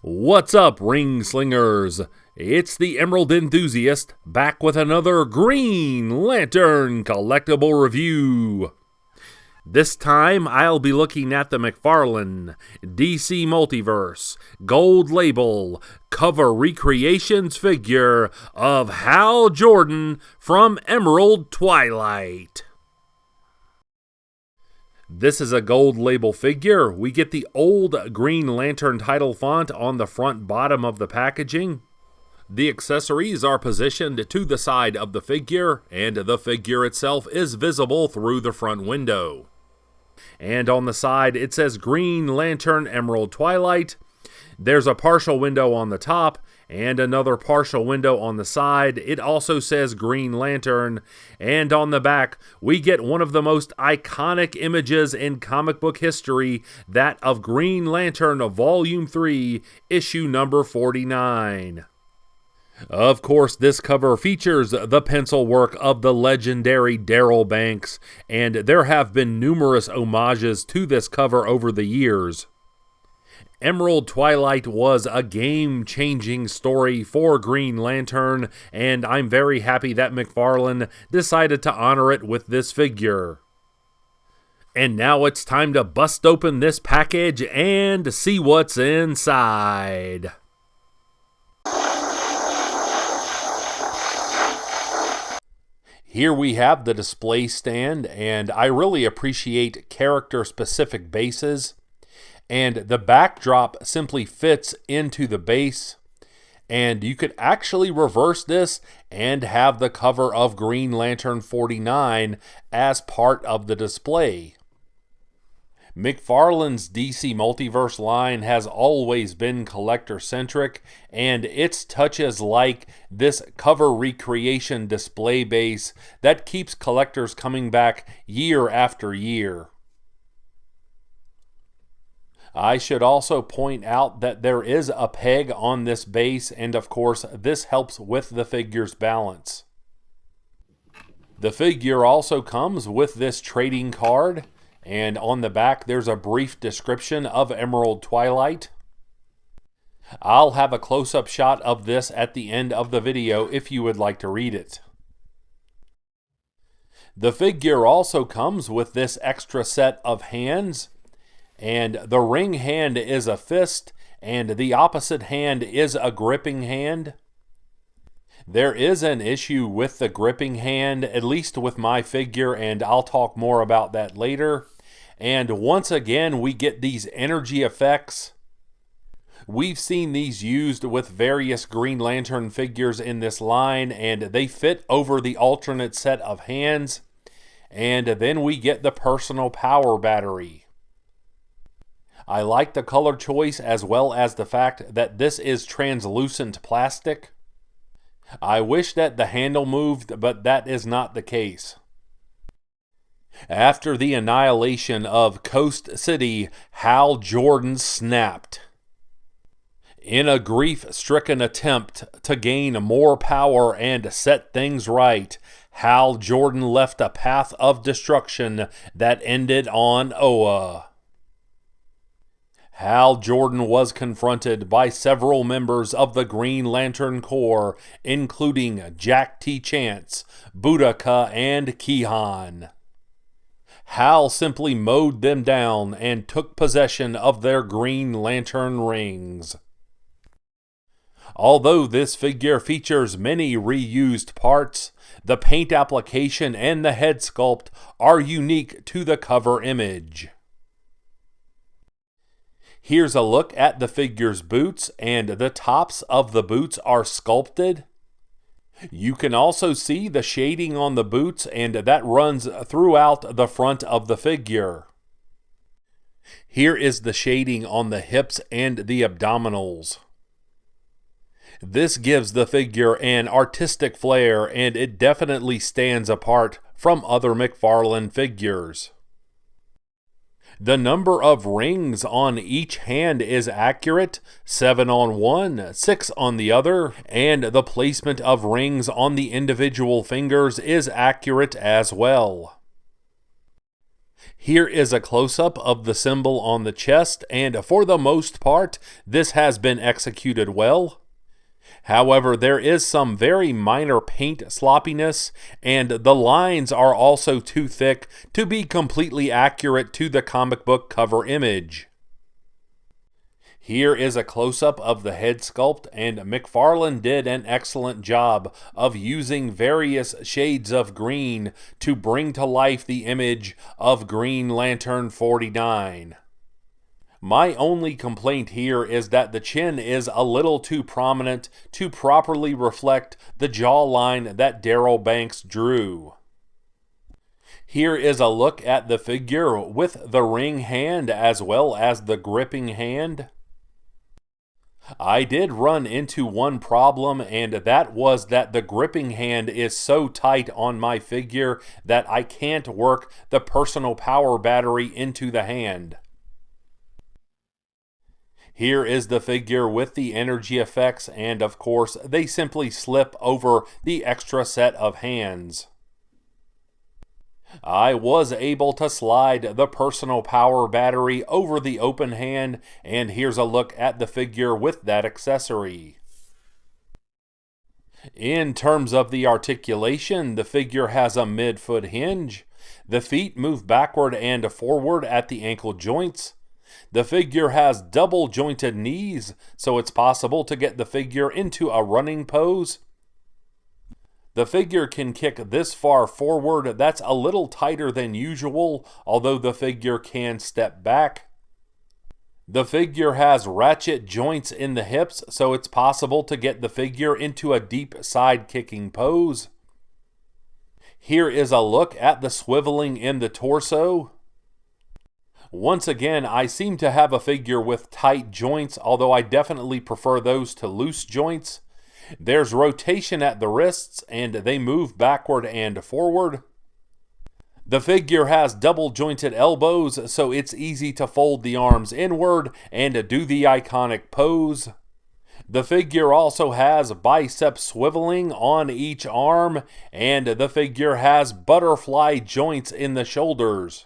What's up, ring slingers? It's the Emerald Enthusiast back with another Green Lantern collectible review. This time I'll be looking at the McFarlane DC Multiverse Gold Label cover recreations figure of Hal Jordan from Emerald Twilight. This is a gold label figure. We get the old Green Lantern title font on the front bottom of the packaging. The accessories are positioned to the side of the figure, and the figure itself is visible through the front window. And on the side it says Green Lantern Emerald Twilight. There's a partial window on the top and another partial window on the side. It also says Green Lantern, and on the back we get one of the most iconic images in comic book history, that of Green Lantern Volume 3, issue number 49. Of course, this cover features the pencil work of the legendary Darryl Banks, and there have been numerous homages to this cover over the years. Emerald Twilight was a game-changing story for Green Lantern, and I'm very happy that McFarlane decided to honor it with this figure. And now it's time to bust open this package and see what's inside. Here we have the display stand, and I really appreciate character-specific bases. And the backdrop simply fits into the base, and you could actually reverse this and have the cover of Green Lantern 49 as part of the display. McFarlane's DC Multiverse line has always been collector-centric, and its touches like this cover recreation display base that keeps collectors coming back year after year. I should also point out that there is a peg on this base, and of course this helps with the figure's balance. The figure also comes with this trading card, and on the back there's a brief description of Emerald Twilight. I'll have a close-up shot of this at the end of the video if you would like to read it. The figure also comes with this extra set of hands, and the ring hand is a fist, and the opposite hand is a gripping hand. There is an issue with the gripping hand, at least with my figure, and I'll talk more about that later. And once again, we get these energy effects. We've seen these used with various Green Lantern figures in this line, and they fit over the alternate set of hands. And then we get the personal power battery. I like the color choice as well as the fact that this is translucent plastic. I wish that the handle moved, but that is not the case. After the annihilation of Coast City, Hal Jordan snapped. In a grief-stricken attempt to gain more power and set things right, Hal Jordan left a path of destruction that ended on Oa. Hal Jordan was confronted by several members of the Green Lantern Corps, including Jack T. Chance, Boudica, and Kihan. Hal simply mowed them down and took possession of their Green Lantern rings. Although this figure features many reused parts, the paint application and the head sculpt are unique to the cover image. Here's a look at the figure's boots, and the tops of the boots are sculpted. You can also see the shading on the boots, and that runs throughout the front of the figure. Here is the shading on the hips and the abdominals. This gives the figure an artistic flair, and it definitely stands apart from other McFarlane figures. The number of rings on each hand is accurate, 7 on one, 6 on the other, and the placement of rings on the individual fingers is accurate as well. Here is a close-up of the symbol on the chest, and for the most part, this has been executed well. However, there is some very minor paint sloppiness, and the lines are also too thick to be completely accurate to the comic book cover image. Here is a close-up of the head sculpt, and McFarlane did an excellent job of using various shades of green to bring to life the image of Green Lantern 49. My only complaint here is that the chin is a little too prominent to properly reflect the jawline that Darryl Banks drew. Here is a look at the figure with the ring hand as well as the gripping hand. I did run into one problem, and that was that the gripping hand is so tight on my figure that I can't work the personal power battery into the hand. Here is the figure with the energy effects, and of course they simply slip over the extra set of hands. I was able to slide the personal power battery over the open hand, and here's a look at the figure with that accessory. In terms of the articulation, the figure has a mid-foot hinge. The feet move backward and forward at the ankle joints. The figure has double jointed knees, so it's possible to get the figure into a running pose. The figure can kick this far forward. That's a little tighter than usual, although the figure can step back. The figure has ratchet joints in the hips, so it's possible to get the figure into a deep side kicking pose. Here is a look at the swiveling in the torso. Once again, I seem to have a figure with tight joints, although I definitely prefer those to loose joints. There's rotation at the wrists, and they move backward and forward. The figure has double jointed elbows, so it's easy to fold the arms inward and do the iconic pose. The figure also has bicep swiveling on each arm, and the figure has butterfly joints in the shoulders.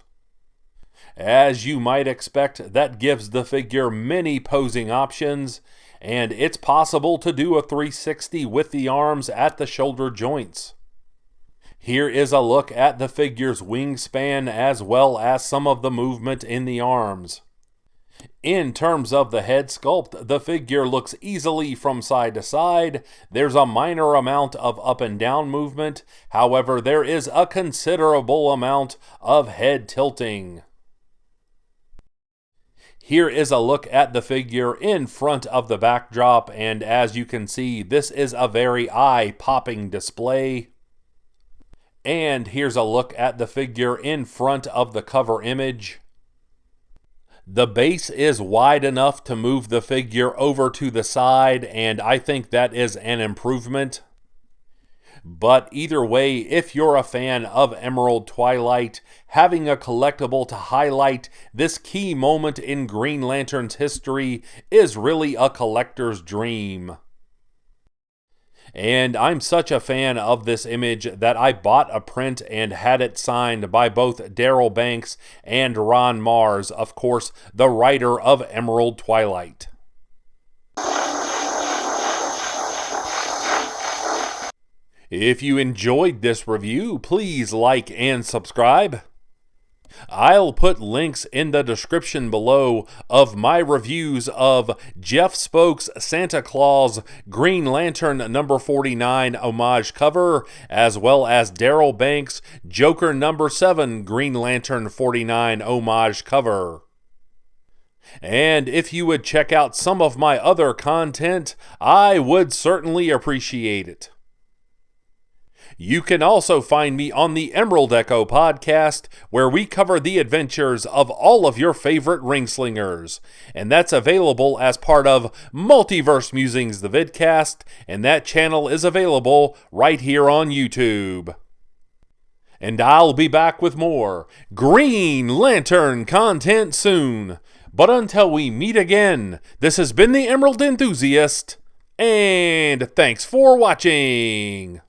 As you might expect, that gives the figure many posing options, and it's possible to do a 360 with the arms at the shoulder joints. Here is a look at the figure's wingspan as well as some of the movement in the arms. In terms of the head sculpt, the figure looks easily from side to side. There's a minor amount of up and down movement. However, there is a considerable amount of head tilting. Here is a look at the figure in front of the backdrop, and as you can see, this is a very eye-popping display. And here's a look at the figure in front of the cover image. The base is wide enough to move the figure over to the side, and I think that is an improvement. But either way, if you're a fan of Emerald Twilight, having a collectible to highlight this key moment in Green Lantern's history is really a collector's dream. And I'm such a fan of this image that I bought a print and had it signed by both Darryl Banks and Ron Marz, of course, the writer of Emerald Twilight. If you enjoyed this review, please like and subscribe. I'll put links in the description below of my reviews of Jeff Spoke's Santa Claus Green Lantern No. 49 homage cover, as well as Darryl Banks' Joker No. 7 Green Lantern 49 homage cover. And if you would check out some of my other content, I would certainly appreciate it. You can also find me on the Emerald Echo podcast, where we cover the adventures of all of your favorite ringslingers. And that's available as part of Multiverse Musings, the vidcast, and that channel is available right here on YouTube. And I'll be back with more Green Lantern content soon. But until we meet again, this has been the Emerald Enthusiast, and thanks for watching!